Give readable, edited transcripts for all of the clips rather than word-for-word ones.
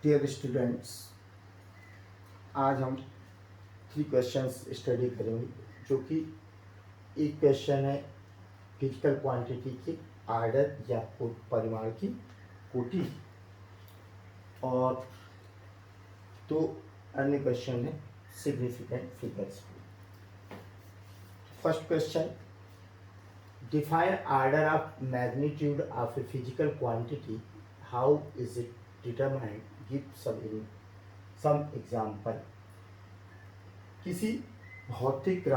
Dear students, आज हम 3 questions study करेंगे। जो कि एक क्वेश्चन है फिजिकल क्वांटिटी के आर्डर या परिमाण की कोटि, और 2 अन्य क्वेश्चन है significant figures. First question, define order of magnitude of a physical quantity, how is it determined, give some example. किसी भौतिक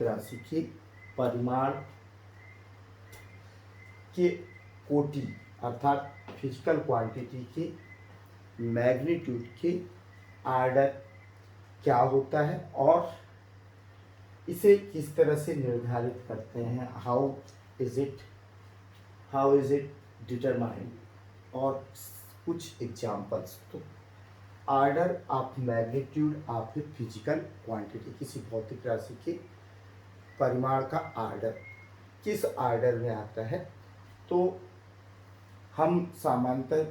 राशि की परिमाण के कोटि अर्थात फिजिकल क्वांटिटी के मैग्नीट्यूड के आर्डर क्या होता है और इसे किस तरह से निर्धारित करते हैं, हाउ इज इट डिटरमाइंड, और कुछ एग्जाम्पल्स। तो order of magnitude of a physical quantity, किसी भौतिक राशि के परिमाण का आर्डर किस आर्डर में आता है। तो हम सामान्यतः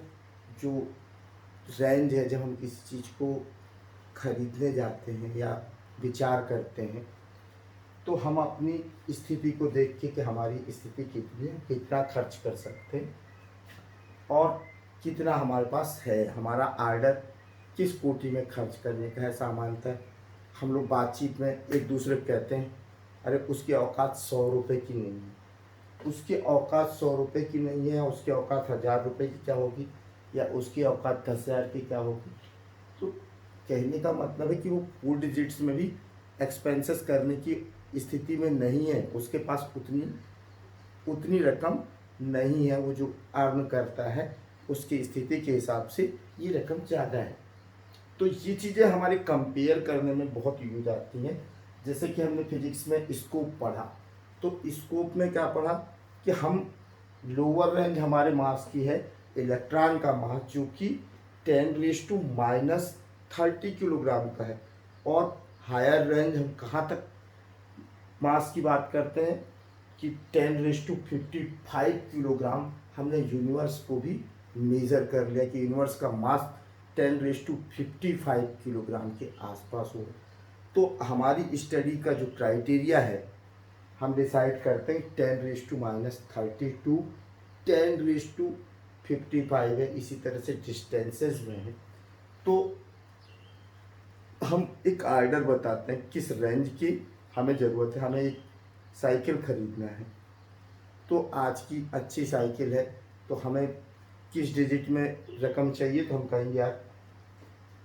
जो रेंज है, जब हम किसी चीज़ को खरीदने जाते हैं या विचार करते हैं, तो हम अपनी स्थिति को देख के कि हमारी स्थिति कितनी है, कितना खर्च कर सकते हैं और कितना हमारे पास है, हमारा आर्डर किस कोटि में खर्च करने का है। सामान्यतः हम लोग बातचीत में एक दूसरे को कहते हैं, अरे उसकी औकात 100 रुपये की नहीं है, उसकी औकात 100 रुपये की नहीं है, उसकी औकात 1000 रुपये की क्या होगी, या उसकी औकात 10,000 की क्या होगी। तो कहने का मतलब है कि वो 4 डिजिट्स में भी एक्सपेंसेस करने की स्थिति में नहीं है, उसके पास उतनी रकम नहीं है। वो जो अर्न करता है उसकी स्थिति के हिसाब से ये रकम ज़्यादा है। तो ये चीज़ें हमारे कंपेयर करने में बहुत यूज आती हैं। जैसे कि हमने फिजिक्स में स्कोप पढ़ा, तो स्कोप में क्या पढ़ा कि हम लोअर रेंज हमारे मास की है इलेक्ट्रॉन का मास, जो कि 10⁻³ किलोग्राम का है, और हायर रेंज हम कहाँ तक मास की बात करते हैं कि 10⁵5 किलोग्राम। हमने यूनिवर्स को भी मेज़र कर लिया कि यूनिवर्स का मास 10⁵5 किलोग्राम के आसपास हो। तो हमारी स्टडी का जो क्राइटेरिया है, हम डिसाइड करते हैं 10⁻32 10⁵55 है, इसी तरह से डिस्टेंसेस में है। तो हम एक आर्डर बताते हैं किस रेंज की हमें ज़रूरत है। हमें एक साइकिल खरीदना है, तो आज की अच्छी साइकिल है, तो हमें किस डिजिट में रकम चाहिए, तो हम कहेंगे यार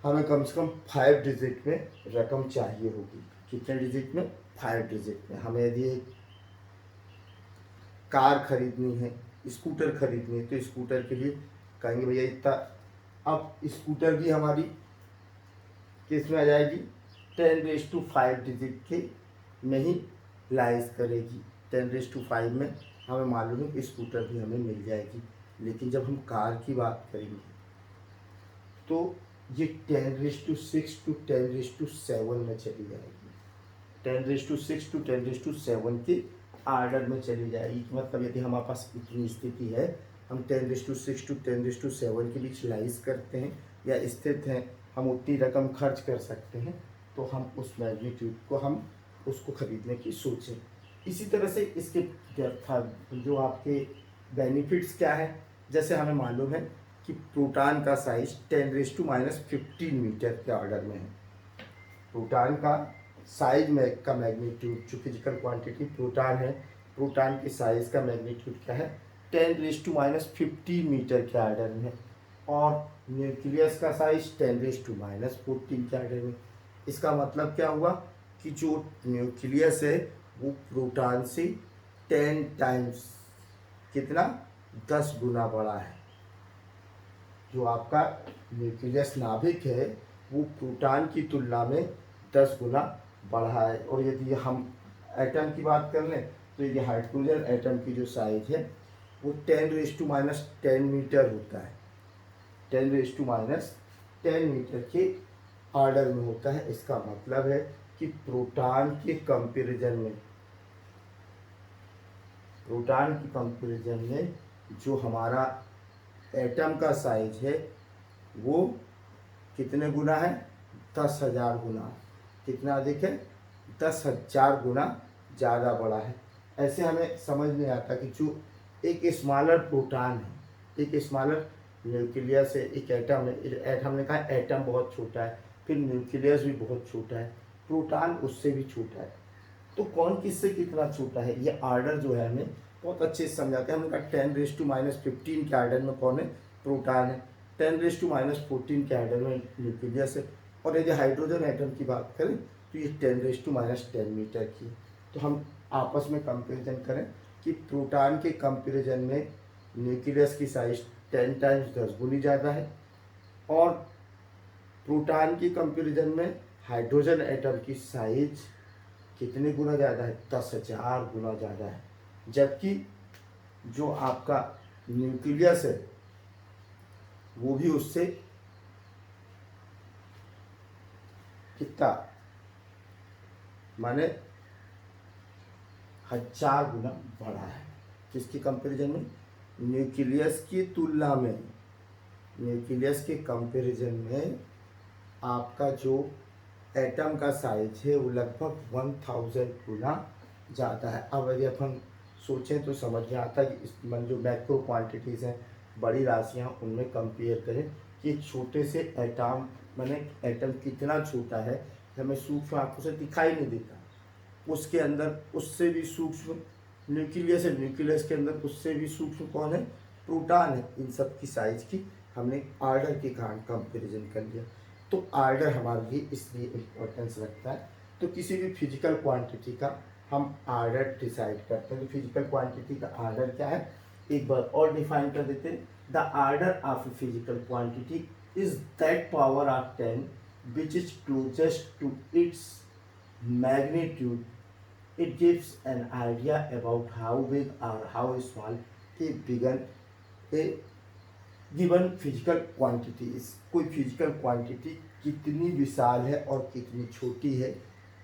हमें कम से कम 5 डिजिट में रकम चाहिए होगी। कितने डिजिट में? 5 डिजिट में। हमें यदि एक कार खरीदनी है, स्कूटर खरीदनी है, तो स्कूटर के लिए कहेंगे भैया इतना। अब स्कूटर भी हमारी किस में आ जाएगी? 10⁵5 डिजिट के में ही लाइज करेगी। 10⁵5 में हमें मालूम है कि स्कूटर भी हमें मिल जाएगी। लेकिन जब हम कार की बात करेंगे तो ये 10⁶ to 10�7 में चली जाएगी। 10⁶ to 10�7 के आर्डर में चली जाएगी। मतलब यदि हमारे पास इतनी स्थिति है, हम 10⁶ to 10�7 के बीच लाइज करते हैं या स्थित हैं, हम उतनी रकम खर्च कर सकते हैं, तो हम उस मैग्नीट्यूड को हम उसको खरीदने की सोचें। इसी तरह से इसके जो आपके बेनिफिट्स क्या है, जैसे हमें मालूम है कि प्रोटॉन का साइज 10⁻15 मीटर के ऑर्डर में है। प्रोटॉन का साइज में का मैग्नीट्यूड, जो फिजिकल क्वांटिटी प्रोटॉन है, प्रोटॉन के साइज का मैग्नीट्यूड क्या है? 10⁻15 मीटर के ऑर्डर में है। और न्यूक्लियस का साइज 10⁻14 के ऑर्डर में। इसका मतलब क्या हुआ कि जो न्यूक्लियस है वो प्रोटॉन से 10 टाइम्स कितना? 10 गुना बड़ा है। जो आपका न्यूक्लियस नाभिक है वो प्रोटॉन की तुलना में 10 गुना बढ़ा है। और यदि हम एटम की बात कर लें, तो ये हाइड्रोजन एटम की जो साइज है वो 10⁻10 मीटर होता है। 10⁻10 मीटर के ऑर्डर में होता है। इसका मतलब है कि प्रोटॉन के कंपैरिजन में जो हमारा एटम का साइज है वो कितने गुना है? 10,000 गुना। कितना अधिक है? 10,000 गुना ज़्यादा बड़ा है। ऐसे हमें समझ में आता कि जो एक स्मॉलर प्रोटॉन है, एक स्मॉलर न्यूक्लियस है, एक एटम है। हमने कहा एटम बहुत छोटा है, फिर न्यूक्लियस भी बहुत छोटा है, प्रोटॉन उससे भी छोटा है। तो कौन किससे कितना छोटा है, ये ऑर्डर जो है हमें बहुत अच्छे से समझाते हैं। हमने कहा 10⁻⁻15 के ऑर्डर में कौन है? प्रोटॉन है। 10⁻⁻14 के ऑर्डर में न्यूक्लियस है। और यदि हाइड्रोजन एटम की बात करें तो ये 10⁻10 मीटर की। तो हम आपस में कंपेरिजन करें कि प्रोटॉन के कंपेरिजन में न्यूक्लियस की साइज 10 टाइम्स 10 गुनी ज़्यादा है, और प्रोटॉन की कंपेरिजन में हाइड्रोजन एटम की साइज कितने गुना ज़्यादा है? 10,000 गुना ज़्यादा है। जबकि जो आपका न्यूक्लियस है वो भी उससे कितना, माने 1,000 गुना बड़ा है। किसकी कंपैरिजन में? न्यूक्लियस की तुलना में, न्यूक्लियस के कंपैरिजन में आपका जो एटम का साइज है वो लगभग 1000 गुना ज़्यादा है। अब यदि अपन सोचें तो समझ में आता है कि इस जो मैक्रो क्वांटिटीज़ हैं, बड़ी राशियाँ, उनमें कंपेयर करें कि छोटे से एटम, माने एटम कितना छोटा है कि हमें सूक्ष्म आंखों से दिखाई नहीं देता। उसके अंदर उससे भी सूक्ष्म न्यूक्लियस है, न्यूक्लियस के अंदर उससे भी सूक्ष्म कौन है? प्रोटॉन है। इन सब की साइज की हमने आर्डर के कारण कंपेरिजन कर लिया। तो आर्डर हमारे लिए इसलिए इम्पोर्टेंस रखता है। तो किसी भी फिजिकल क्वांटिटी का हम आर्डर डिसाइड करते हैं। तो फिजिकल क्वांटिटी का आर्डर क्या है, एक बार और डिफाइन कर देते हैं। The order of a physical quantity is that power of 10 which is closest to its magnitude. It gives an idea about how big or how small a given physical quantity is. कोई physical quantity कितनी विशाल है और कितनी छोटी है,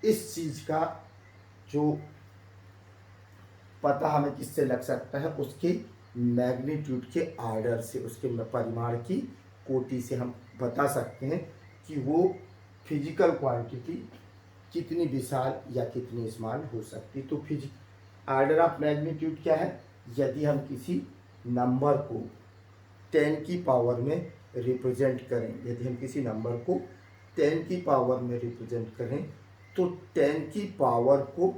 इस चीज़ का जो पता हमें किससे लग सकता है? उसके मैग्नीट्यूड के आर्डर से, उसके परिमाण की कोटि से हम बता सकते हैं कि वो फिजिकल क्वांटिटी कितनी विशाल या कितनी स्मॉल हो सकती। तो आर्डर ऑफ मैग्नीट्यूड क्या है? यदि हम किसी नंबर को 10 की पावर में रिप्रेजेंट करें, यदि हम किसी नंबर को 10 की पावर में रिप्रेजेंट करें तो 10 की पावर को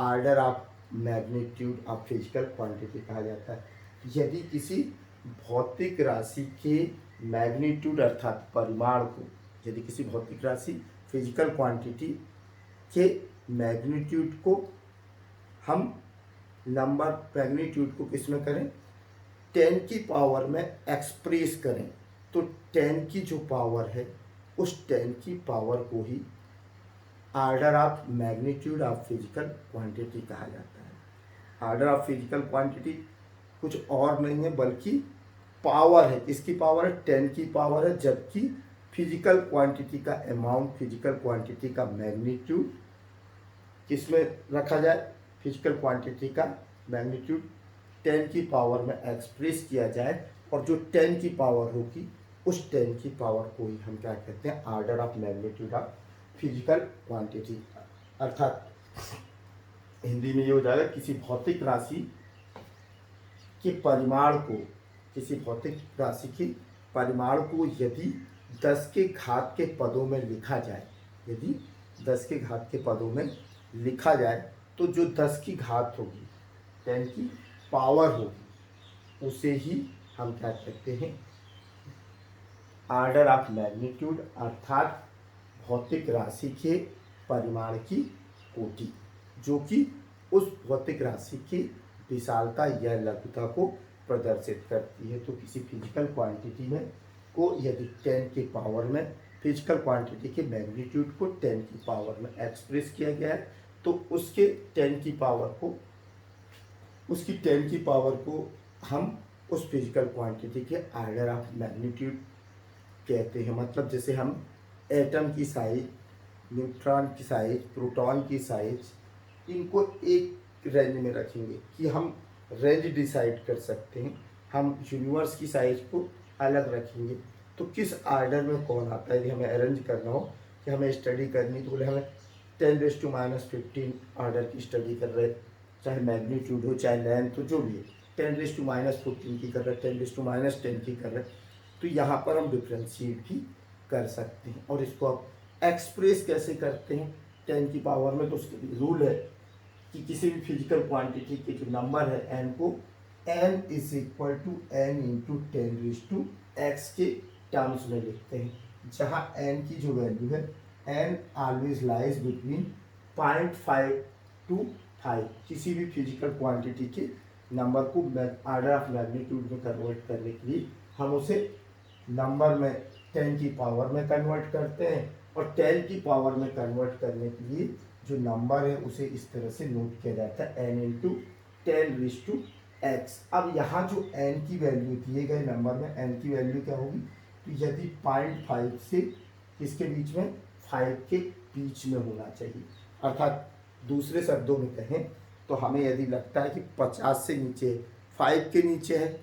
order of magnitude of physical quantity कहा जाता है। यदि किसी भौतिक राशि के मैग्नीट्यूड अर्थात परिमाण को, यदि किसी भौतिक राशि फिजिकल क्वांटिटी के मैग्नीट्यूड को हम नंबर मैग्नीट्यूड को किस में करें? 10 की पावर में एक्सप्रेस करें, तो 10 की जो पावर है उस 10 की पावर को ही order of magnitude of physical quantity कहा जाता है। आर्डर ऑफ फिजिकल क्वांटिटी कुछ और नहीं है बल्कि पावर है। किसकी पावर है? 10 की पावर है। जबकि फिजिकल क्वांटिटी का अमाउंट, फिजिकल क्वांटिटी का मैग्नीट्यूड किस में रखा जाए? फिजिकल क्वांटिटी का मैग्नीट्यूड 10 की पावर में एक्सप्रेस किया जाए, और जो 10 की पावर होगी उस 10 की पावर को ही हम क्या कहते हैं? Order of magnitude of physical quantity. अर्थात हिंदी में ये हो जाएगा, किसी भौतिक राशि के परिमाण को, किसी भौतिक राशि के परिमाण को यदि 10 के घात के पदों में लिखा जाए, यदि 10 के घात के पदों में लिखा जाए तो जो 10 की घात होगी, 10 की पावर होगी, उसे ही हम क्या कहते हैं? आर्डर ऑफ मैग्नीट्यूड, अर्थात भौतिक राशि के परिमाण की कोटि, जो कि उस भौतिक राशि की विशालता या लघुता को प्रदर्शित करती है। तो किसी फिजिकल क्वांटिटी में को यदि 10 की पावर में, फिजिकल क्वांटिटी के मैग्नीट्यूड को 10 की पावर में एक्सप्रेस किया गया है, तो उसके 10 की पावर को, उसकी 10 की पावर को हम उस फिजिकल क्वांटिटी के आर्डर ऑफ मैग्नीट्यूड कहते हैं। मतलब जैसे हम एटम की साइज, न्यूट्रॉन की साइज, प्रोटॉन की साइज, इनको एक रेंज में रखेंगे कि हम रेंज डिसाइड कर सकते हैं। हम यूनिवर्स की साइज को अलग रखेंगे। तो किस आर्डर में कौन आता है, यदि हमें अरेंज करना हो कि हमें स्टडी करनी, तो बोले हमें 10⁻⁻15 आर्डर की स्टडी कर रहे, चाहे मैग्नीट्यूड हो चाहे लेंथ हो, जो भी है 10⁻14 की कर रहे, 10⁻10 की कर रहे, तो यहाँ पर हम डिफ्रेंशिएट भी कर सकते हैं। और इसको आप एक्सप्रेस कैसे करते हैं 10 की पावर में, तो उसके रूल है कि किसी भी फिजिकल क्वांटिटी के जो नंबर है n को n is equal to n into 10⁻x के टर्म्स में लिखते हैं, जहाँ n की जो वैल्यू है n always lies between 0.5 to 5। किसी भी फिजिकल क्वांटिटी के नंबर को आर्डर ऑफ मैग्नीट्यूड में कन्वर्ट करने के लिए हम उसे नंबर में 10 की पावर में कन्वर्ट करते हैं, और 10 की पावर में कन्वर्ट करने के लिए जो नंबर है उसे इस तरह से नोट किया जाता है n इंटू 10⁻x। अब यहाँ जो n की वैल्यू दिए गए नंबर में n की वैल्यू क्या होगी, तो यदि 0.5 से किसके बीच में, 5 के बीच में होना चाहिए। अर्थात दूसरे शब्दों में कहें तो हमें यदि लगता है कि 50 से नीचे 5 के नीचे है,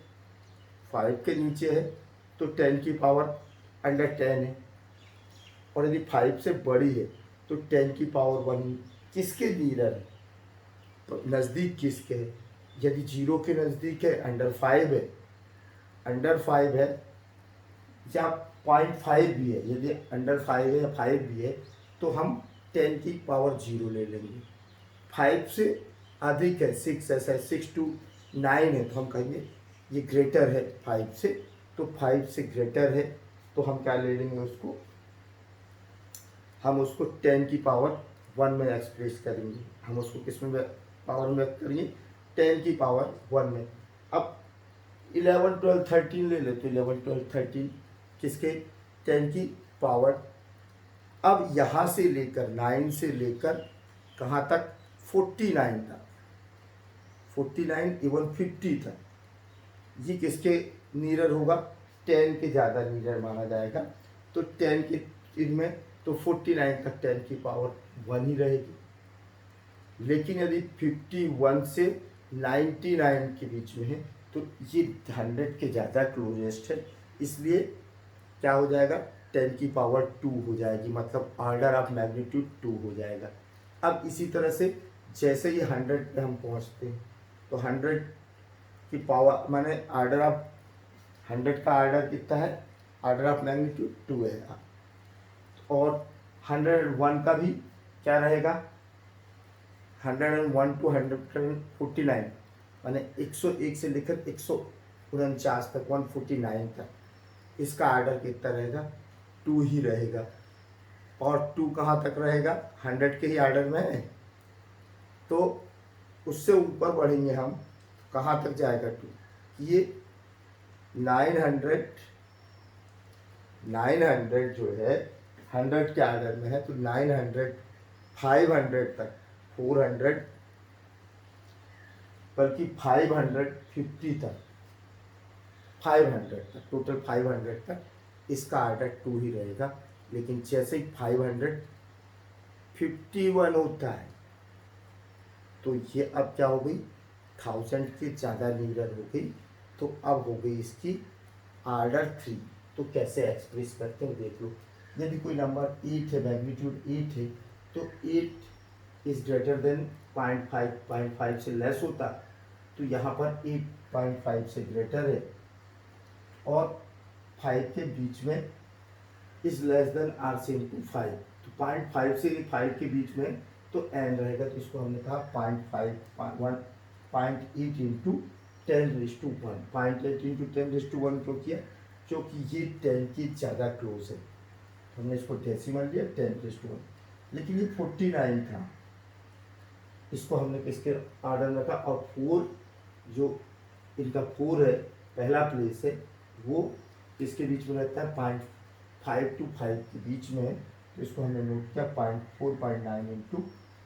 5 के नीचे है, तो 10 की पावर अंडर 10 है, और यदि 5 से बड़ी है तो 10 की पावर 1 किसके नियर है, तो नज़दीक किसके है, यदि 0 के नज़दीक है अंडर 5 है, अंडर 5 है या 0.5 भी है, यदि अंडर 5 है या 5 भी है तो हम 10 की पावर 0 ले लेंगे। 5 से अधिक है, 6 ऐसा 6 to 9 है, तो हम कहेंगे ये ग्रेटर है 5 से, तो 5 से ग्रेटर है तो हम क्या ले लेंगे उसको, हम उसको 10 की पावर 1 में एक्सप्रेस करेंगे। हम उसको किस में पावर में करेंगे, 10 की पावर 1 में। अब 11, 12, 13 ले लेते, 11, 12, 13 किसके, 10 की पावर। अब यहाँ से लेकर 9 से लेकर कहाँ तक, 49 तक, 49 इवन 50 तक, ये किसके नियर होगा, 10 के ज़्यादा नियर माना जाएगा। तो 10 के इनमें तो 49 तक 10 की पावर 1 ही रहेगी। लेकिन यदि 51 से 99 के बीच में है तो ये 100 के ज़्यादा क्लोजेस्ट है, इसलिए क्या हो जाएगा, 10 की पावर 2 हो जाएगी, मतलब ऑर्डर ऑफ मैग्नीट्यूड 2 हो जाएगा। अब इसी तरह से जैसे ही 100 पे हम पहुंचते हैं तो 100 की पावर माने ऑर्डर ऑफ 100 का ऑर्डर कितना है, ऑर्डर ऑफ मैग्नीट्यूड 2 है, और 101 का भी क्या रहेगा, 101 to 149 माने 101 से लेकर 149 तक, 149 तक, इसका ऑर्डर कितना रहेगा, 2 ही रहेगा। और 2 कहाँ तक रहेगा, 100 के ही ऑर्डर में है, तो उससे ऊपर बढ़ेंगे हम, कहाँ तक जाएगा 2, ये 900 जो है 100 के ऑर्डर में है, तो 900 500 तक, 400 बल्कि 550 तक, 500 तक, टोटल 500 तक इसका ऑर्डर 2 ही रहेगा। लेकिन जैसे ही 551 होता है तो ये अब क्या हो गई, 1000 के ज़्यादा नियर हो गई, तो अब हो गई इसकी ऑर्डर 3। तो कैसे एक्सप्रेस करते हैं देख लो, यदि कोई नंबर 8 है, मैग्नीट्यूड 8 है, तो 8 इज़ ग्रेटर देन 0.5, 0.5 से लेस होता, तो यहाँ पर 8.5 से ग्रेटर है, और 5 के बीच में इज लेस देन आर से इंटू 5, तो 0.5 से 5 के बीच में तो n रहेगा, तो इसको हमने कहा 0.8 इंटू 10⁻1, 0.8 इंटू 10⁻1 क्यों किया, क्योंकि ये 10 की ज़्यादा क्लोज है, तो हमने इसको डेसिमल लिया 10⁻1। लेकिन ये 49 था, इसको हमने किसके ऑर्डर में रखा, और 4 जो इनका 4 है, पहला प्लेस है, वो इसके बीच में रहता है 0.5 to 5 के बीच में है, तो इसको हमने नोट किया 4.9 इंटू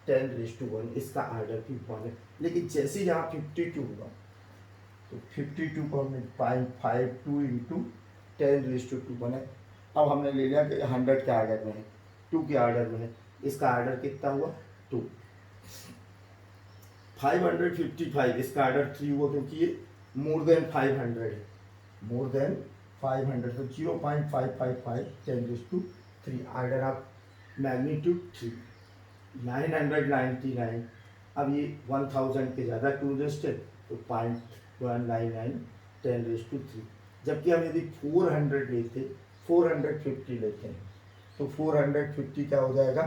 10⁻1, इसका ऑर्डर भी 1 है। लेकिन जैसे यहाँ 52 हुआ तो 52 को हमने 0.52 इंटू 10⁻2 बना। अब हमने ले लिया कि 100 के ऑर्डर में है, 2 के ऑर्डर में है, इसका ऑर्डर कितना हुआ 2। 555 इसका ऑर्डर 3 हुआ, क्योंकि ये मोर देन 500 है, मोर देन 500 तो 0.555 10⁻³ आर्डर ऑफ मैग्नीट्यूड 3। 999, अब ये 1000 के ज़्यादा टूरिस्ट है तो 0.199 10⁻³ जबकि हम यदि 400 लेते 450 लेते हैं तो 450 क्या हो जाएगा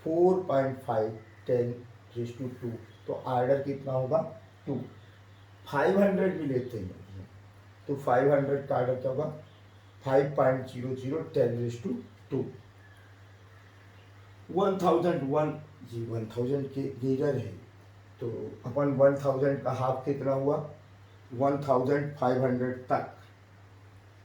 4.5 10⁻²। तो आर्डर कितना होगा 2। 500 भी लेते हैं तो 500 का आर्डर क्या होगा 5.00 10⁻²। 1001 ये 1000 के लीडर है तो अपन 1000 का हाफ कितना हुआ 1500 तक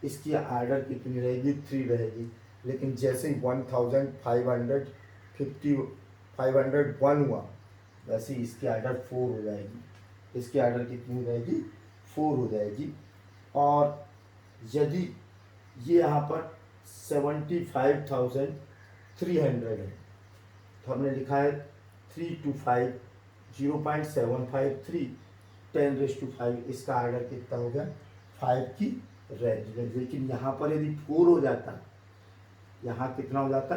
इसकी आर्डर कितनी रहेगी 3 रहेगी। लेकिन जैसे ही 501 हुआ वैसे ही इसकी आर्डर 4 हो जाएगी। इसकी आर्डर कितनी हो जाएगी 4 हो जाएगी। और यदि ये यहाँ पर 75,300 है तो हमने लिखा है 3 to 5 0.753 10⁻5 इसका आर्डर कितना हो गया 5 की रेंज में। लेकिन यहाँ पर यदि 4 हो जाता यहाँ कितना हो जाता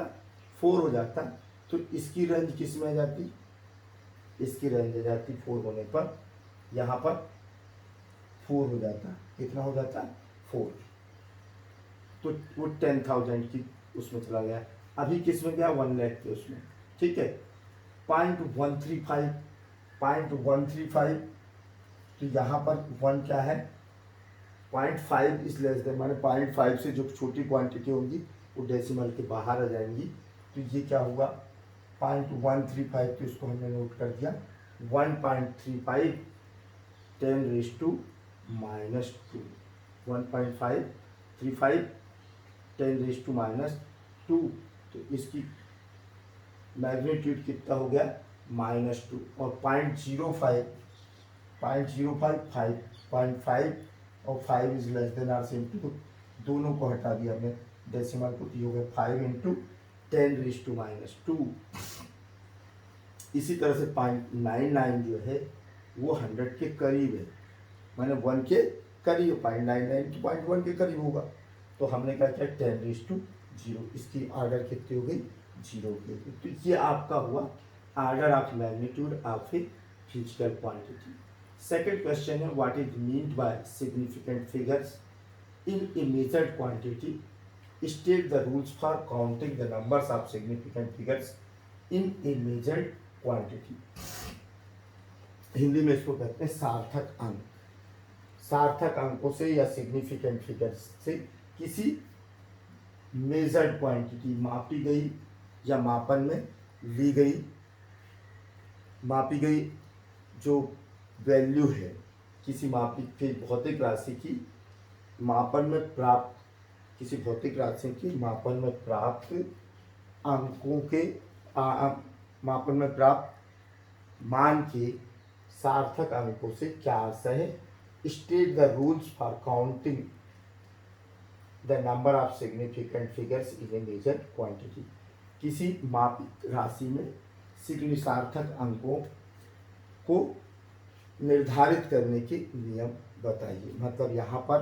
4 हो जाता तो इसकी रेंज किस में आ जाती इसकी रेंज आ जाती 4 होने पर यहाँ पर 4 हो जाता कितना हो जाता 4 तो वो 10,000 की उसमें चला गया। अभी किस में गया 1 लाख के उसमें ठीक है 0.135 तो यहाँ पर 1 क्या है 0.5 इस लेस देन माने 0.5 से जो छोटी क्वांटिटी होगी वो डेसिमल के बाहर आ जाएंगी। तो ये क्या हुआ 0.135 तो इसको हमने नोट कर दिया 1.35 10⁻²। 1.535 10⁻²। तो इसकी मैग्नीट्यूड कितना हो गया -2 और 0.05 0.05 और 5 is less than are same to दोनों को हटा दिया हमने डेसिमल को हो गया 5 × 10⁻²। इसी तरह से 0.99 जो है वो 100 के करीब है मैंने 1 के करीब 0.99 तो 0.1 के करीब होगा। तो हमने क्या किया 10⁻0 इसकी आर्डर कितनी हो गई 0 की। तो ये आपका हुआ order of magnitude of a physical quantity. Second question है what is meant by significant figures in a measured quantity state the rules for counting the numbers of significant figures in a measured quantity. Hindi में इसको कहते हैं सार्थक अंक। सार्थक अंकों से या सिग्निफिकेंट फिगर्स से किसी मेजर्ड क्वांटिटी मापी गई या मापन में ली गई मापी गई जो वैल्यू है किसी मापी भौतिक राशि की मापन में प्राप्त किसी भौतिक राशि की मापन में प्राप्त अंकों के मापन में प्राप्त मान के सार्थक अंकों से क्या अर्थ है। State the rules for counting the number of significant figures in a measured quantity. किसी मापित राशि में सार्थक अंकों को निर्धारित करने के नियम बताइए। मतलब यहाँ पर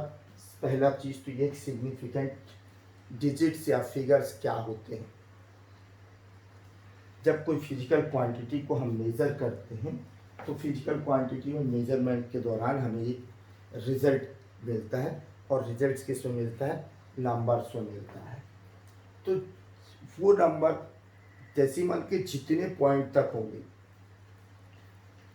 पहला चीज़ तो ये सिग्निफिकेंट डिजिट्स या फिगर्स क्या होते हैं। जब कोई फिजिकल क्वांटिटी को हम मेज़र करते हैं तो फिजिकल क्वांटिटी में मेजरमेंट के दौरान हमें एक रिजल्ट मिलता है और रिजल्ट किस में मिलता है नंबर्स में मिलता है। तो वो नंबर डेसिमल के जितने पॉइंट तक होंगे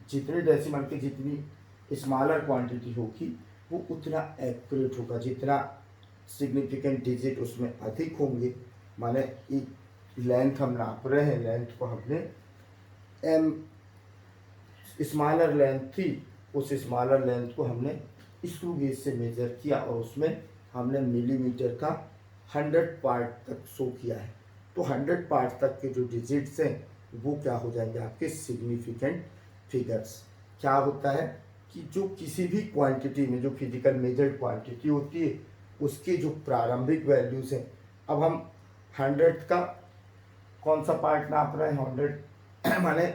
जितने डेसिमल के जितनी स्मॉलर क्वांटिटी होगी वो उतना एक्यूरेट होगा। जितना सिग्निफिकेंट डिजिट उसमें अधिक होंगे माने एक लेंथ हम नाप रहे हैं लेंथ को हमने एम स्मॉलर लेंथ थी उस स्मॉलर लेंथ को हमने स्क्रू गेज से मेजर किया और उसमें हमने मिलीमीटर का 100 पार्ट तक शो किया है। तो 100 पार्ट तक के जो डिजिट्स हैं वो क्या हो जाएंगे आपके सिग्निफिकेंट फिगर्स। क्या होता है कि जो किसी भी क्वांटिटी में जो फिजिकल मेजर्ड क्वांटिटी होती है उसके जो प्रारंभिक वैल्यूज़ हैं। अब हम 100 का कौन सा पार्ट नाप रहे हैं 100 माने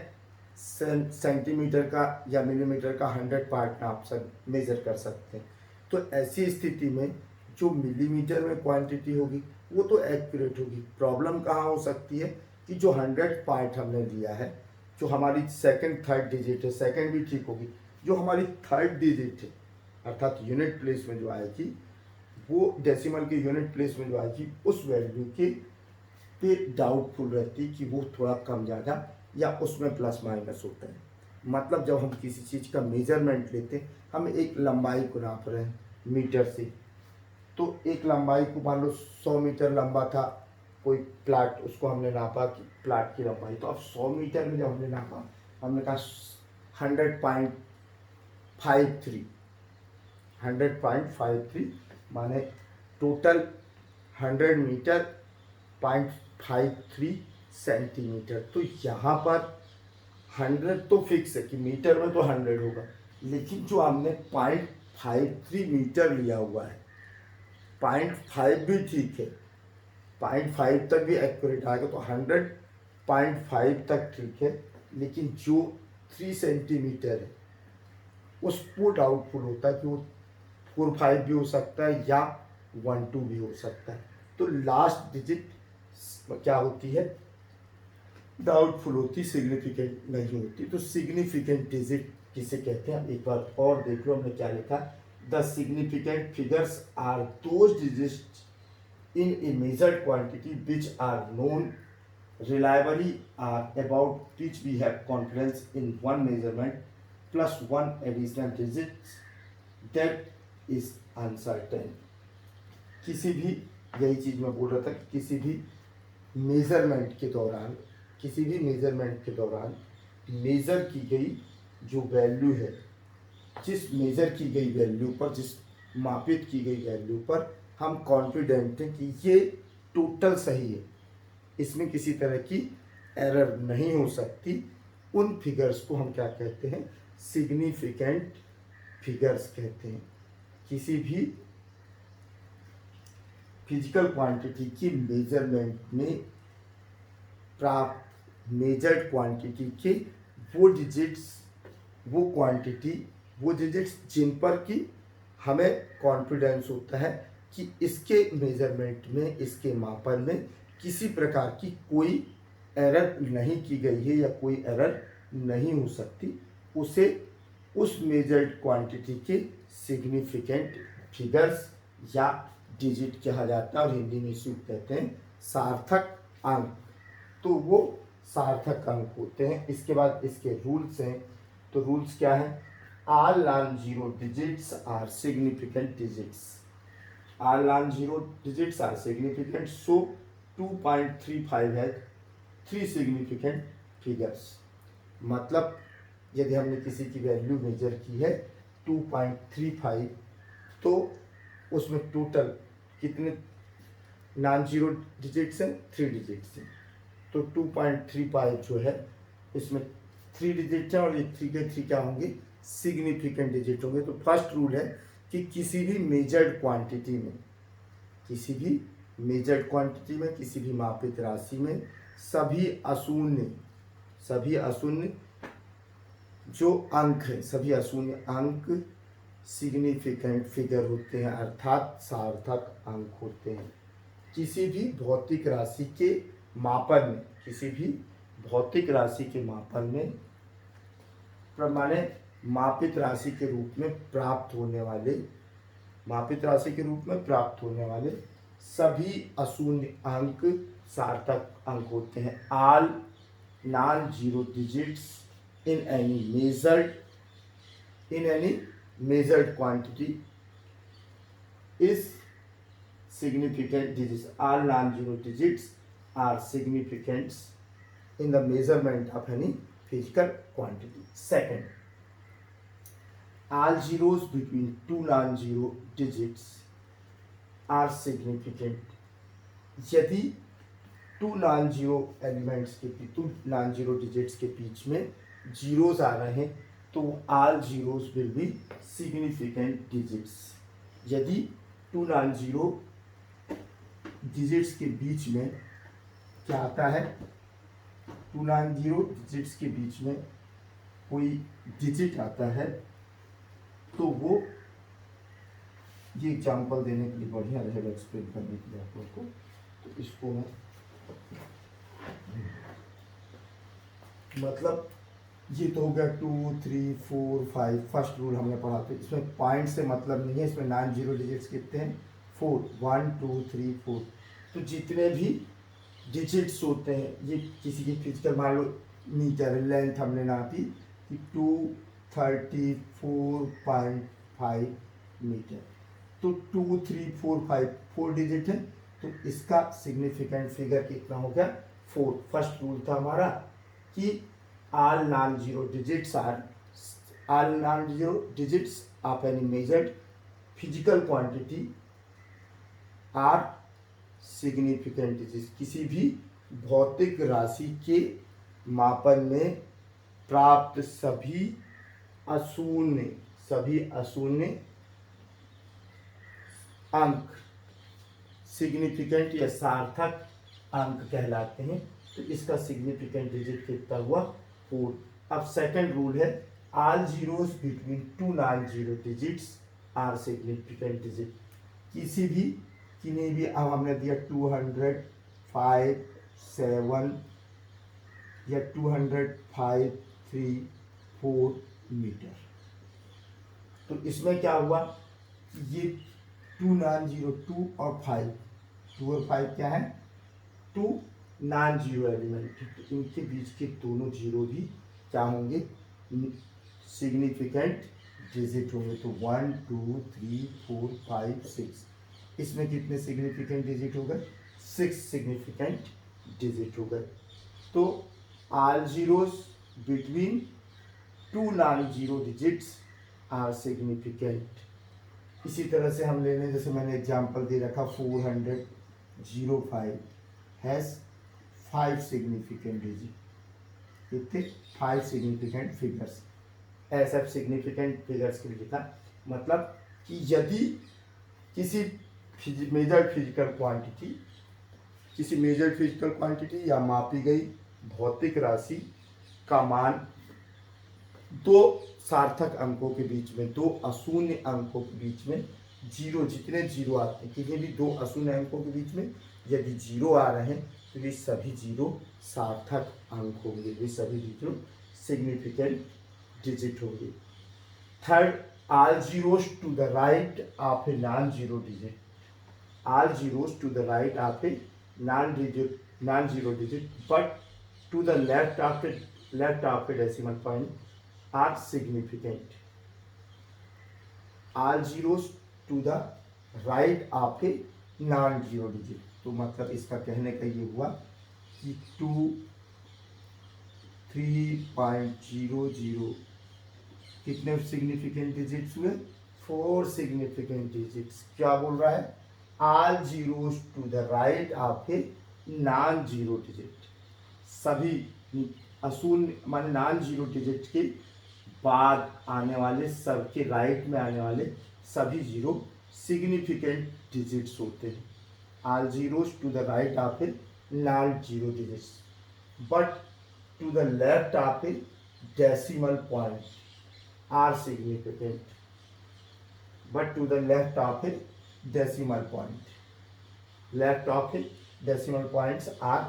सेंटीमीटर का या मिलीमीटर का 100 पार्ट नाप मेजर कर सकते हैं। तो ऐसी स्थिति में जो मिलीमीटर में क्वांटिटी होगी वो तो एक्यूरेट होगी। प्रॉब्लम कहाँ हो सकती है कि जो 100 पार्ट हमने लिया है, जो हमारी सेकंड थर्ड डिजिट है, सेकंड भी ठीक होगी, जो हमारी थर्ड डिजिट है अर्थात यूनिट प्लेस में जो आएगी, वो डेसिमल के यूनिट प्लेस में जो आएगी उस वैल्यू के पे डाउटफुल रहती है कि वो थोड़ा कम ज़्यादा या उसमें प्लस माइनस होता है। मतलब जब हम किसी चीज़ का मेजरमेंट लेते हैं, हम एक लंबाई को नाप रहे हैं मीटर से, तो एक लंबाई को मान लो 100 मीटर लंबा था कोई प्लाट, उसको हमने नापा कि प्लाट की लंबाई, तो अब 100 मीटर में जब हमने नापा, हमने कहा 100.53 100.53 माने टोटल 100 मीटर 0.53 सेंटीमीटर। तो यहाँ पर 100 तो फिक्स है कि मीटर में तो 100 होगा, लेकिन जो हमने 0.53 मीटर लिया हुआ है, 0.5 भी ठीक है, 0.5 तक भी एक्यूरेट आएगा, तो 100.5 तक ठीक है, लेकिन जो 3 सेंटीमीटर है उसको डाउटफुल होता है कि वो 4-5 भी हो सकता है या 1-2 भी हो सकता है। तो लास्ट डिजिट क्या होती है, डाउटफुल होती, सिग्निफिकेंट नहीं होती। तो सिग्निफिकेंट डिजिट किसे कहते हैं, एक बार और देख लो हमने क्या लिखा। The significant figures are those digits in a measured quantity which are known reliably are about which we have confidence in one measurement plus one additional digit that is uncertain। किसी भी, यही चीज मैं बोल रहा था कि किसी भी मेजरमेंट के दौरान, किसी भी मेजरमेंट के दौरान मेजर की गई जो वैल्यू है, जिस मेजर की गई वैल्यू पर, जिस मापित की गई वैल्यू पर हम कॉन्फिडेंट हैं कि ये टोटल सही है, इसमें किसी तरह की एरर नहीं हो सकती, उन फिगर्स को हम क्या कहते हैं, सिग्निफिकेंट फिगर्स कहते हैं। किसी भी फिजिकल क्वांटिटी की मेजरमेंट में प्राप्त मेजर्ड क्वांटिटी के वो डिजिट्स, वो क्वांटिटी, वो डिजिट्स जिन पर कि हमें कॉन्फिडेंस होता है कि इसके मेजरमेंट में, इसके मापन में किसी प्रकार की कोई एरर नहीं की गई है या कोई एरर नहीं हो सकती, उसे उस मेजर्ड क्वांटिटी के सिग्निफिकेंट फिगर्स या डिजिट कहा जाता है, और हिंदी में इसे कहते हैं सार्थक अंक। तो वो सार्थक अंक होते हैं। इसके बाद इसके रूल्स हैं। तो रूल्स क्या है, all non zero digits are significant digits, all non zero digits are significant, so 2.35 है 3 सिग्निफिकेंट फिगर्स। मतलब यदि हमने किसी की वैल्यू मेजर की है 2.35, तो उसमें टोटल कितने नॉन जीरो डिजिट्स हैं, 3 डिजिट्स हैं। तो 2.35 जो है इसमें 3 डिजिट हैं, और ये 3 के 3 क्या होंगे, सिग्निफिकेंट डिजिट होंगे। तो फर्स्ट रूल है कि किसी भी मेजर्ड क्वांटिटी में, किसी भी मेजर्ड क्वांटिटी में, किसी भी मापित राशि में सभी अशून्य, सभी अशून्य जो अंक हैं, सभी अशून्य अंक सिग्निफिकेंट फिगर होते हैं, अर्थात सार्थक अंक होते हैं। किसी भी भौतिक राशि के मापन में, किसी भी भौतिक राशि के मापन में माने मापित राशि के रूप में प्राप्त होने वाले, मापित राशि के रूप में प्राप्त होने वाले सभी अशून्य अंक सार्थक अंक होते हैं। All non zero digits in any measured quantity is significant digits. All non-zero digits are significant in the measurement of any physical quantity. Second, all zeros between two non-zero digits are significant. यदि to non zero elements के, to non zero digits के बीच में zeros आ रहे हैं, तो all zeros will be significant digits. यदि to non zero digits के बीच में क्या आता है, टू नॉन जीरो डिजिट्स के बीच में कोई डिजिट आता है, तो वो ये एग्जाम्पल देने के लिए बढ़िया रहेगा, एक्सप्लेन करने के लिए आप लोग को। तो इसको मैं मतलब ये तो हो गया 2 3 4 5 फर्स्ट रूल हमने पढ़ा था। इसमें पॉइंट से मतलब नहीं है, इसमें नॉन जीरो डिजिट्स कितने हैं 4, 1 2 3 4। तो जितने भी डिजिट्स होते हैं ये किसी की फिजिकल, मान लो मीटर लेंथ हमने नापी कि 234.5 मीटर, तो 2 3 4 5 4 डिजिट है, तो इसका सिग्निफिकेंट फिगर कितना हो गया 4। फर्स्ट रूल था हमारा कि all non-zero digits of any measured physical quantity are significant digits। किसी भी भौतिक राशि के मापन में प्राप्त सभी अशून्य अंक सिग्निफिकेंट या सार्थक अंक कहलाते हैं। तो इसका सिग्निफिकेंट डिजिट कितना हुआ 4। अब सेकंड रूल है all zeros between two non zero digits are significant digit. किन्हीं भी अब हमने दिया 200, 5, 7 या 205, 3, 4 मीटर। तो इसमें क्या हुआ ये 2 नॉन जीरो 2 और 5, 2 और 5 क्या है 2 नॉन जीरो एलिमेंट, तो इनके बीच के दोनों जीरो भी क्या होंगे सिग्निफिकेंट डिजिट होंगे। तो 1 2 3 4 5 6, इसमें कितने सिग्निफिकेंट डिजिट हो गए 6 सिग्निफिकेंट डिजिट हो गए। तो all zeros between two non zero digits are significant. इसी तरह से हम ले लें, जैसे मैंने एग्जांपल दे रखा 405 हैज़ 5 सिग्निफिकेंट डिजिट, कितने 5 सिग्निफिकेंट फिगर्स। ऐसा सिग्निफिकेंट फिगर्स के लिए लिखा, मतलब कि यदि किसी मेजर्ड फिजिकल क्वांटिटी या मापी गई भौतिक राशि का मान दो सार्थक अंकों के बीच में, दो अशून्य अंकों के बीच में जीरो, जितने जीरो आते हैं किसी भी दो अशून्य अंकों के बीच में यदि जीरो आ रहे हैं तो ये सभी जीरो सार्थक अंक होंगे, ये सभी जीरो सिग्निफिकेंट डिजिट होंगे। Third, all zeros to the right of a non zero digit, all zeros to the right of a non zero digit but to the left of a decimal point are significant. All zeros to the right of a non zero digit, तो मतलब इसका कहने का ये हुआ कि 2 3.00 कितने significant digits हुए 4 सिग्निफिकेंट डिजिट्स। क्या बोल रहा है all zeros to the right of a non zero digit, सभी अशून्य माने नॉन जीरो डिजिट के बाद आने वाले सबके राइट में आने वाले सभी जीरो सिग्निफिकेंट डिजिट्स होते हैं। All zeros to the right of a non zero digits but to the left of a decimal point are significant, but to the left of a decimal point, left of a decimal points are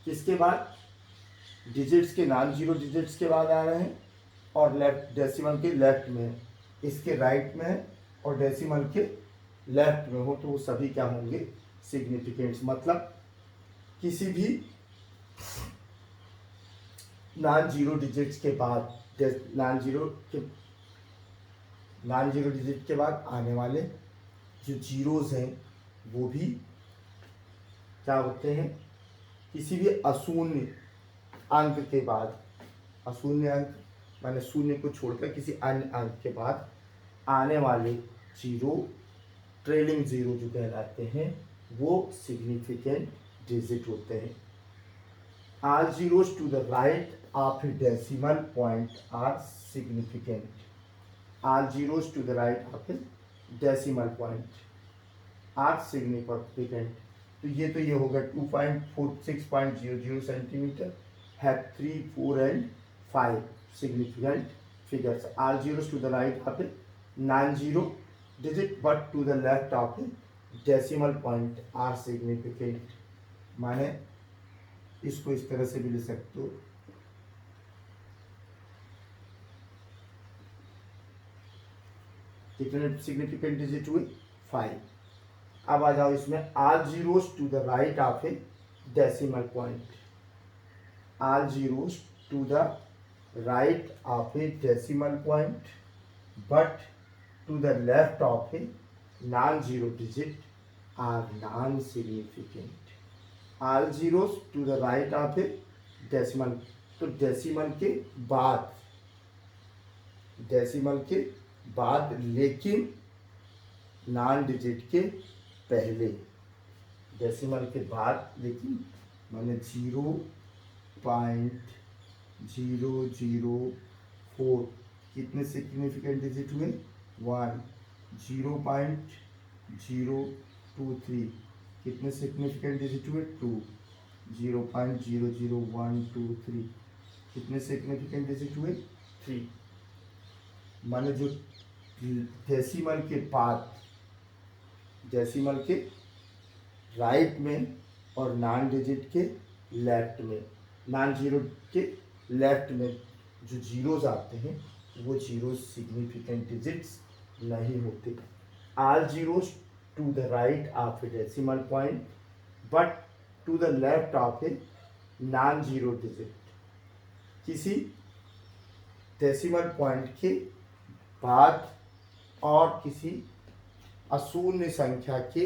किसके बाद digits के non zero digits के बाद आ रहे हैं और left decimal के left में है, इसके राइट में है और डेसिमल के लेफ्ट में हो, तो वो सभी क्या होंगे सिग्निफिकेंट्स। मतलब किसी भी नॉन जीरो डिजिट्स के बाद नॉन जीरो डिजिट के बाद आने वाले जो जीरोज हैं वो भी क्या होते हैं किसी भी अशून्य अंक के बाद, अशून्य अंक माने शून्य को छोड़कर किसी अन्य अंक के बाद आने वाले जीरो, ट्रेलिंग जीरो जो कहलाते हैं वो सिग्निफिकेंट डिजिट होते हैं। All zeros to the right of a decimal point are significant, all zeros to the right of a decimal point are significant. तो ये होगा 2.46.00 सेंटीमीटर है 3, 4 and 5 significant figures. All zeros to the right of a non-zero digit but to the left of a decimal point are significant। माने इसको इस तरह से भी लिख सकते हो, कितने सिग्निफिकेंट डिजिट हुए? 5। अब आ जाओ इसमें, all zeros to the right of a decimal point, all zeros to the right of a decimal point but to the left of a non-zero digit are non-significant। all zeros to the right of a decimal, तो decimal के बाद लेकिन non digit के पहले, decimal के बाद लेकिन माने 0.004 कितने सिग्निफिकेंट डिजिट हुए? 1। 0.023 कितने सिग्निफिकेंट डिजिट हुए? 2। 0.00123 कितने सिग्निफिकेंट डिजिट हुए? 3। माने जो डेसिमल के बाद, डेसिमल के राइट में और नॉन डिजिट के लेफ्ट में, नॉन जीरो के लेफ्ट में जो जीरोज आते हैं वो जीरो सिग्निफिकेंट डिजिट्स नहीं होते। All zeros to the right of a decimal point but to the left of a non zero digit, किसी डेसिमल पॉइंट के बाद और किसी अशून्य संख्या के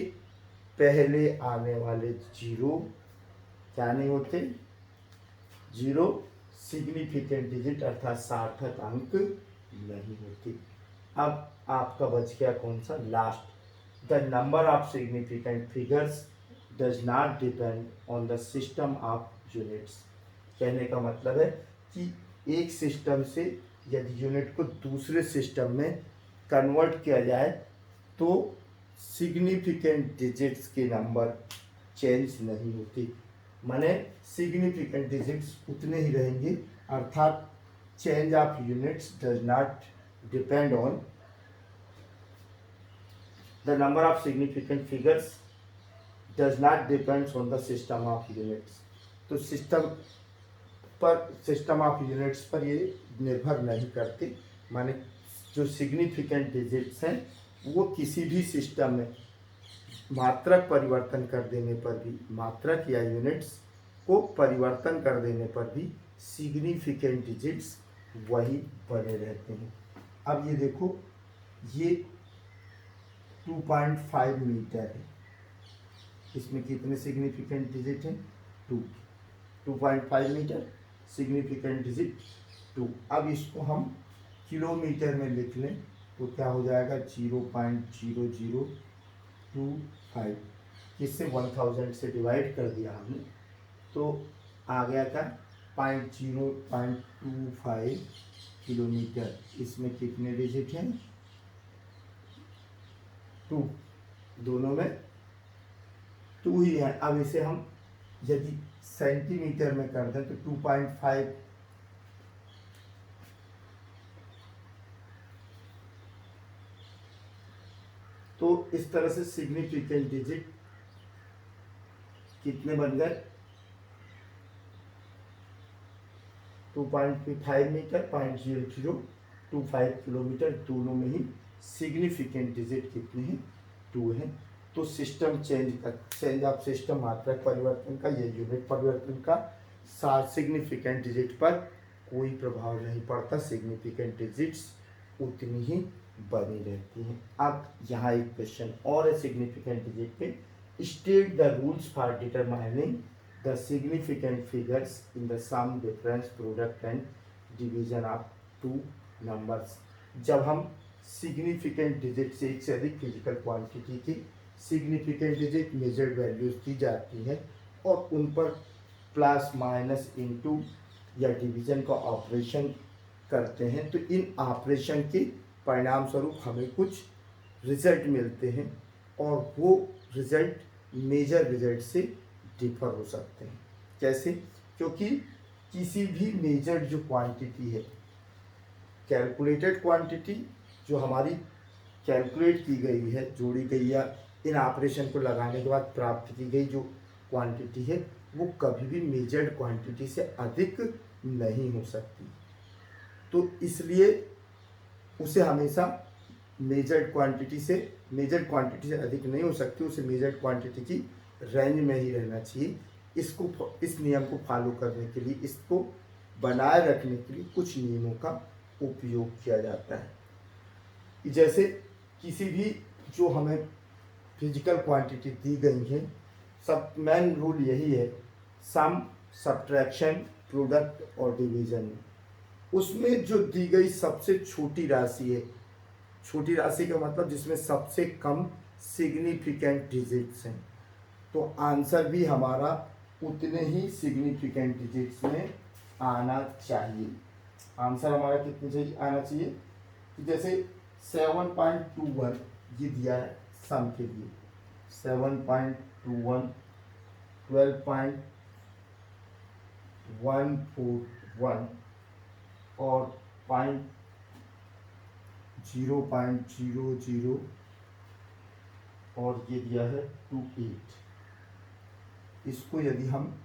पहले आने वाले जीरो क्या नहीं होते? जीरो सिग्निफिकेंट डिजिट अर्थात सार्थक अंक नहीं होते। अब आपका बच गया कौन सा? Last, the number of significant figures does not depend on the system of units. कहने का मतलब है कि एक सिस्टम से यदि यूनिट को दूसरे सिस्टम में कन्वर्ट किया जाए तो सिग्निफिकेंट डिजिट्स के नंबर चेंज नहीं होती, माने सिग्निफिकेंट डिजिट्स उतने ही रहेंगे, अर्थात change of units does not depend on the number of significant figures does not depends on the system of units. तो सिस्टम ऑफ यूनिट्स पर ये निर्भर नहीं करते, माने जो सिग्निफिकेंट डिजिट्स हैं वो किसी भी सिस्टम में मात्रक परिवर्तन कर देने पर भी, मात्रक या यूनिट्स को परिवर्तन कर देने पर भी सिग्निफिकेंट डिजिट्स वही बने रहते हैं। अब ये देखो, ये 2.5 मीटर है, इसमें कितने सिग्निफिकेंट डिजिट हैं? 2। 2.5 मीटर सिग्निफिकेंट डिजिट 2। अब इसको हम किलोमीटर में लिख लें तो क्या हो जाएगा? 0.0025, इससे 1000 से डिवाइड कर दिया हमने तो आ गया था 0.25 किलोमीटर। इसमें कितने डिजिट हैं? 2, दोनों में 2 ही है। अब इसे हम यदि सेंटीमीटर में कर दें तो 2.5 तो इस तरह से सिग्निफिकेंट डिजिट कितने बन गए? 2.5 मीटर, 0.0025 किलोमीटर, दोनों में ही सिग्निफिकेंट डिजिट कितने हैं? 2 हैं। तो सिस्टम चेंज ऑफ सिस्टम मात्रक परिवर्तन का या यूनिट परिवर्तन का सिग्निफिकेंट डिजिट पर कोई प्रभाव नहीं पड़ता, सिग्निफिकेंट डिजिट्स उतनी ही बनी रहती हैं। अब यहाँ एक क्वेश्चन और है सिग्निफिकेंट डिजिट पे, state the rules for determining the significant figures in the sum difference product and division of 2 numbers. जब हम सिग्निफिकेंट डिजिट से एक से अधिक फिजिकल क्वांटिटी की सिग्निफिकेंट डिजिट मेजर्ड वैल्यूज दी जाती है और उन पर प्लस माइनस इनटू या डिवीजन का ऑपरेशन करते हैं तो इन ऑपरेशन के परिणाम स्वरूप हमें कुछ रिजल्ट मिलते हैं और वो रिजल्ट मेजर रिजल्ट से डिफर हो सकते हैं। कैसे? क्योंकि किसी भी मेजर्ड जो क्वांटिटी है, कैलकुलेटेड क्वांटिटी जो हमारी कैलकुलेट की गई है, जोड़ी गई या इन ऑपरेशन को लगाने के बाद प्राप्त की गई जो क्वांटिटी है वो कभी भी मेजर्ड क्वांटिटी से अधिक नहीं हो सकती। तो इसलिए उसे हमेशा मेजर्ड क्वांटिटी से अधिक नहीं हो सकती, उसे मेजर्ड क्वांटिटी की रेंज में ही रहना चाहिए। इस नियम को फॉलो करने के लिए, इसको बनाए रखने के लिए कुछ नियमों का उपयोग किया जाता है। जैसे किसी भी जो हमें फिजिकल क्वांटिटी दी गई है, सब मेन रूल यही है, सम, सब्ट्रैक्शन, प्रोडक्ट और डिवीजन। उसमें जो दी गई सबसे छोटी राशि है, छोटी राशि का मतलब जिसमें सबसे कम सिग्निफिकेंट डिजिट्स हैं, तो आंसर भी हमारा उतने ही सिग्निफिकेंट डिजिट्स में आना चाहिए। आंसर हमारा कितने चाहिए आना चाहिए कि जैसे 7.21 ये दिया है सम के लिए, 7.21, 12.141 और 0.00 और ये दिया है 28। इसको यदि हम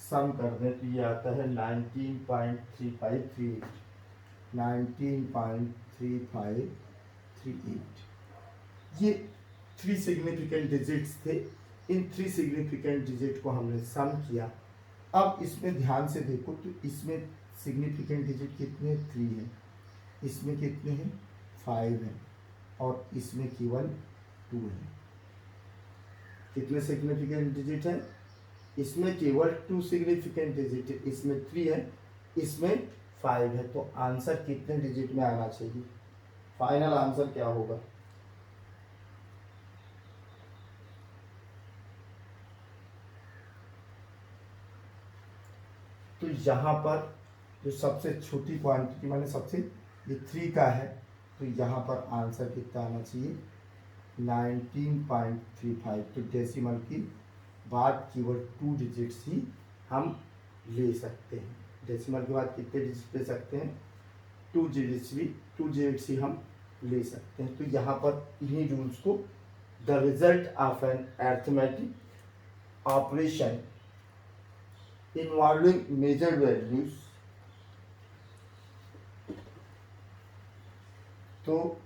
सम कर दें तो ये आता है 19.3538, 19.3538। ये 3 सिग्निफिकेंट डिजिट्स थे। इन 3 सिग्निफिकेंट डिजिट को हमने सम किया। अब इसमें ध्यान से देखो तो इसमें सिग्निफिकेंट डिजिट कितने 3 हैं, इसमें कितने हैं 5 हैं और इसमें केवल 2 हैं। कितने सिग्निफिकेंट डिजिट हैं? इसमें केवल 2 सिग्निफिकेंट डिजिट है, इसमें 3 है, इसमें 5 है। तो आंसर कितने डिजिट में आना चाहिए? फाइनल आंसर क्या होगा? तो यहाँ पर जो सबसे छोटी क्वांटिटी माने सबसे ये 3 का है, तो यहाँ पर आंसर कितना आना चाहिए? 19.35। तो डेसिमल की बाद केवल 2 डिजिट्स ही हम ले सकते हैं। डेसिमल के बाद कितने डिजिट ले सकते हैं? 2 डिजिट्स ही हम ले सकते हैं। तो यहाँ पर इन्हीं रूल्स को the result of an arithmetic operation involving measured values, तो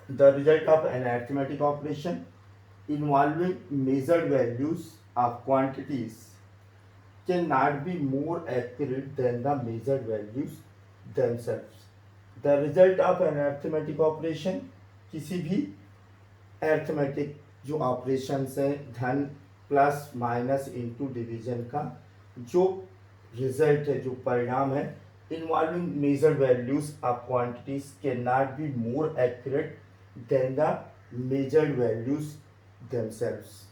the result of an arithmetic operation involving measured values of quantities cannot be more accurate than the measured values themselves. The result of an arithmetic operation, किसी भी arithmetic जो operations है, धन plus minus into division का जो result है, जो परिणाम है, involving measured values of quantities can not be more accurate then the measured values themselves.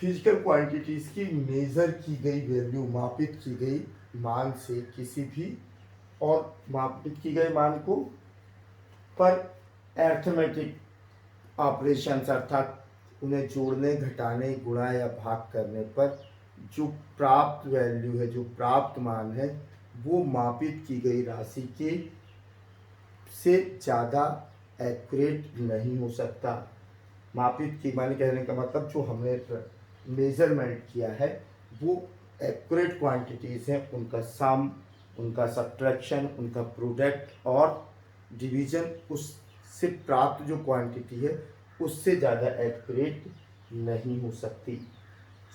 Physical quantities की मेजर की गई वैल्यू, मापित की गई मान से किसी भी और मापित की गई मान को पर अरिथमेटिक ऑपरेशंस अर्थात उन्हें जोड़ने, घटाने, गुणा या भाग करने पर जो प्राप्त वैल्यू है, जो प्राप्त मान है, वो मापित की गई राशि के से ज़्यादा एक्यूरेट नहीं हो सकता। मापित की माने कहने का मतलब जो हमने मेजरमेंट किया है वो एक्यूरेट क्वांटिटीज़ हैं, उनका सम, उनका सब्ट्रैक्शन, उनका प्रोडक्ट और डिवीजन, उससे प्राप्त जो क्वांटिटी है उससे ज़्यादा एक्यूरेट नहीं हो सकती।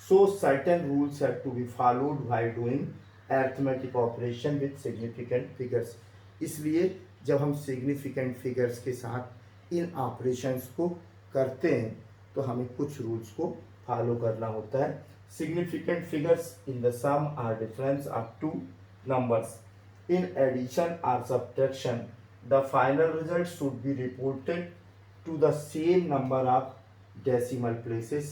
So certain rules have to be followed while doing arithmetic operation with significant figures. इसलिए जब हम सिग्निफिकेंट फिगर्स के साथ इन ऑपरेशंस को करते हैं तो हमें कुछ रूल्स को फॉलो करना होता है। Significant figures in the sum or difference of 2 numbers in addition और subtraction. The final result should be reported to the same number of decimal places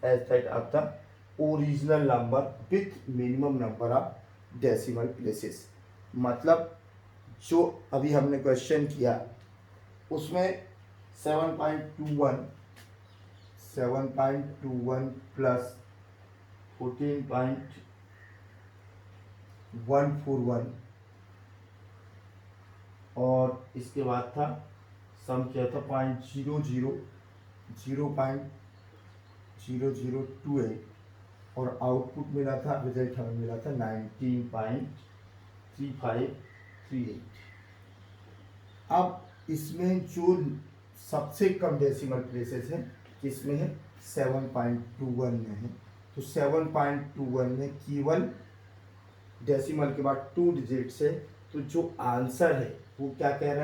as that of the original number with minimum number of decimal places। मतलब जो अभी हमने question किया उसमें 7.21 plus 14.9 141 और इसके बाद था सम किया था 0.0028 और आउटपुट मिला था, रिजल्ट हमें मिला था 19.3538। अब इसमें जो सबसे कम डेसिमल प्लेसेस है किसमें है, 7.21 में है। तो 7.21 में केवल डेसिमल के बाद 2 डिजिट्स है। तो जो आंसर है वो क्या कह रहा है,